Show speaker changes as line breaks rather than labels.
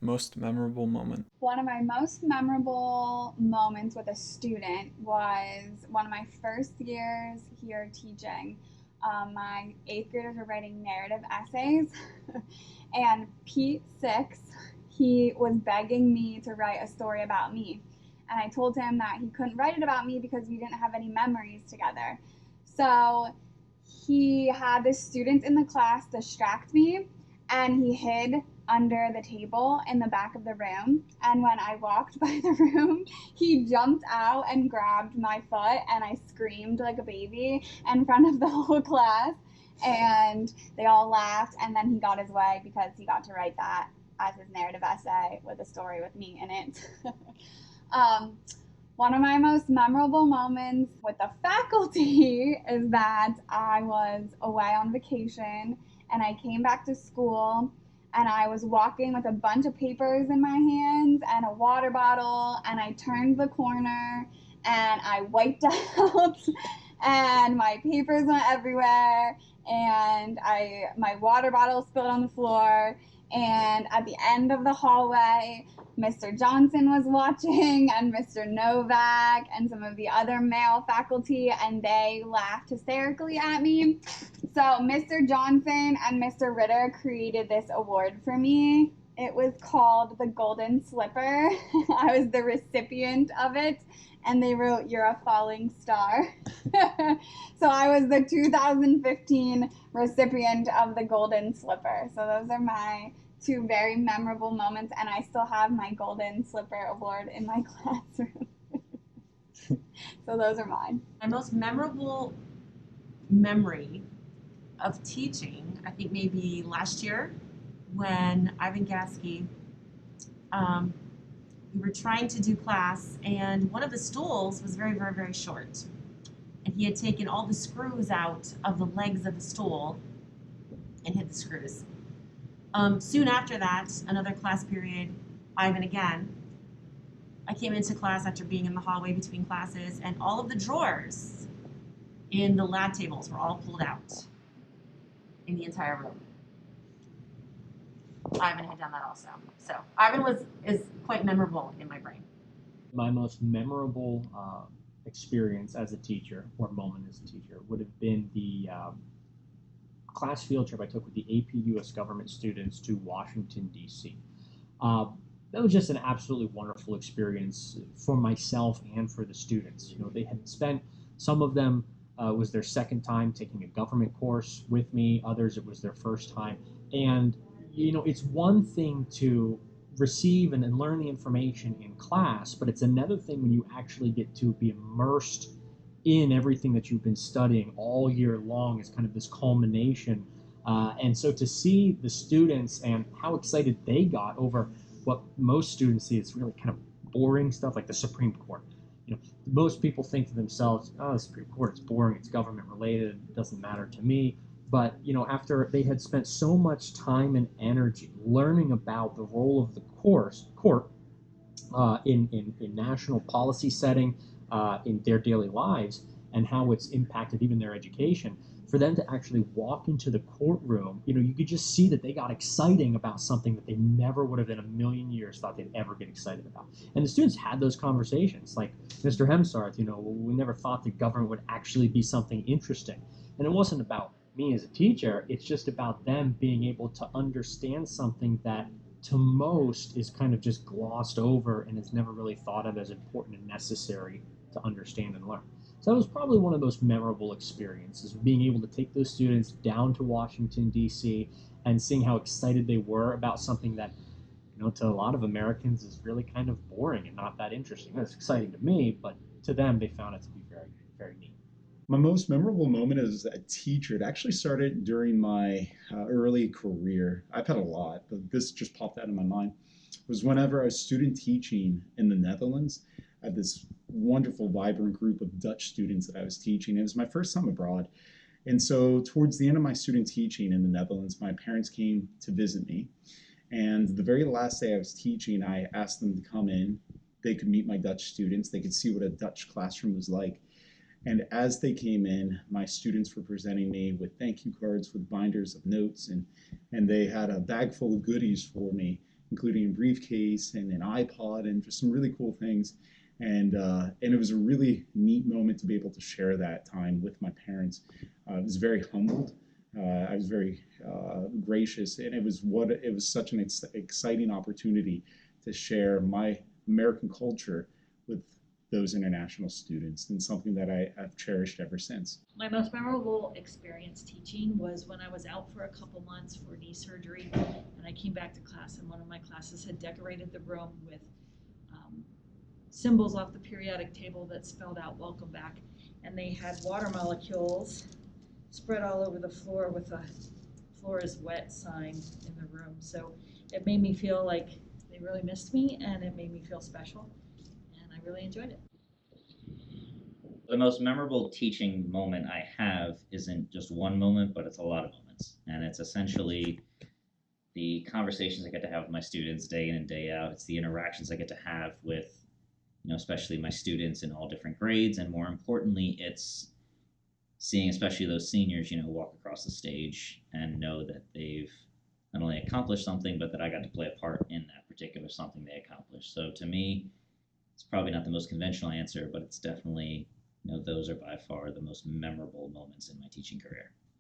Most memorable moment.
One of my most memorable moments with a student was one of my first years here teaching. My eighth graders were writing narrative essays, and Pete Six, he was begging me to write a story about me. And I told him that he couldn't write it about me because we didn't have any memories together. So he had the students in the class distract me, and he hid under the table in the back of the room. And when I walked by the room, he jumped out and grabbed my foot, and I screamed like a baby in front of the whole class. And they all laughed, and then he got his way because he got to write that as his narrative essay with a story with me in it. um, One of my most memorable moments with the faculty is that I was away on vacation and I came back to school and I was walking with a bunch of papers in my hands and a water bottle, and I turned the corner and I wiped out and my papers went everywhere, and my water bottle spilled on the floor, and at the end of the hallway Mr. Johnson was watching, and Mr. Novak, and some of the other male faculty, and they laughed hysterically at me. So Mr. Johnson and Mr. Ritter created this award for me. It was called the Golden Slipper. I was the recipient of it, and they wrote, "You're a falling star." So I was the 2015 recipient of the Golden Slipper. So those are my two very memorable moments, and I still have my Golden Slipper award in my classroom. So those are mine.
My most memorable memory of teaching, I think maybe last year when Ivan Gasky, we were trying to do class, and one of the stools was very, very, very short. And he had taken all the screws out of the legs of the stool and hid the screws. Soon after that, another class period, Ivan again. I came into class after being in the hallway between classes, and all of the drawers in the lab tables were all pulled out in the entire room. Ivan had done that also. So Ivan is quite memorable in my brain.
My most memorable experience as a teacher, or moment as a teacher, would have been the class field trip I took with the AP US government students to Washington, D.C. That was just an absolutely wonderful experience for myself and for the students. You know, they had spent, some of them was their second time taking a government course with me, others it was their first time. And, you know, it's one thing to receive and learn the information in class, but it's another thing when you actually get to be immersed in everything that you've been studying all year long as kind of this culmination. And so to see the students and how excited they got over what most students see is really kind of boring stuff like the Supreme Court. You know, most people think to themselves, "Oh, the Supreme Court, it's boring, it's government related, it doesn't matter to me." But you know, after they had spent so much time and energy learning about the role of the court in national policy setting, in their daily lives, and how it's impacted even their education, for them to actually walk into the courtroom, you know, you could just see that they got exciting about something that they never would have in a million years thought they'd ever get excited about. And the students had those conversations, like Mr. Hemsarth, you know, we never thought the government would actually be something interesting. And it wasn't about me as a teacher, it's just about them being able to understand something that to most is kind of just glossed over and is never really thought of as important and necessary to understand and learn. So that was probably one of those memorable experiences, being able to take those students down to Washington, D.C., and seeing how excited they were about something that, you know, to a lot of Americans is really kind of boring and not that interesting. It's exciting to me, but to them, they found it to be very, very neat.
My most memorable moment as a teacher, it actually started during my early career. I've had a lot, but this just popped out in my mind. It was whenever I was student teaching in the Netherlands. I had this wonderful, vibrant group of Dutch students that I was teaching. It was my first time abroad. And so, towards the end of my student teaching in the Netherlands, my parents came to visit me. And the very last day I was teaching, I asked them to come in. They could meet my Dutch students, they could see what a Dutch classroom was like. And as they came in, my students were presenting me with thank you cards with binders of notes, and they had a bag full of goodies for me. including a briefcase and an iPod and just some really cool things. And it was a really neat moment to be able to share that time with my parents. I was very humbled. I was very gracious, and it was such an exciting opportunity to share my American culture with those international students, and something that I've cherished ever since.
My most memorable experience teaching was when I was out for a couple months for knee surgery, and I came back to class, and one of my classes had decorated the room with symbols off the periodic table that spelled out "Welcome Back," and they had water molecules spread all over the floor with a "Floor is wet" sign in the room. So it made me feel like they really missed me, and it made me feel special, and I really enjoyed it.
The most memorable teaching moment I have isn't just one moment, but it's a lot of moments. And it's essentially the conversations I get to have with my students day in and day out. It's the interactions I get to have with, especially my students in all different grades. And more importantly, it's seeing especially those seniors, walk across the stage and know that they've not only accomplished something, but that I got to play a part in that particular something they accomplished. So to me, it's probably not the most conventional answer, but it's definitely, those are by far the most memorable moments in my teaching career.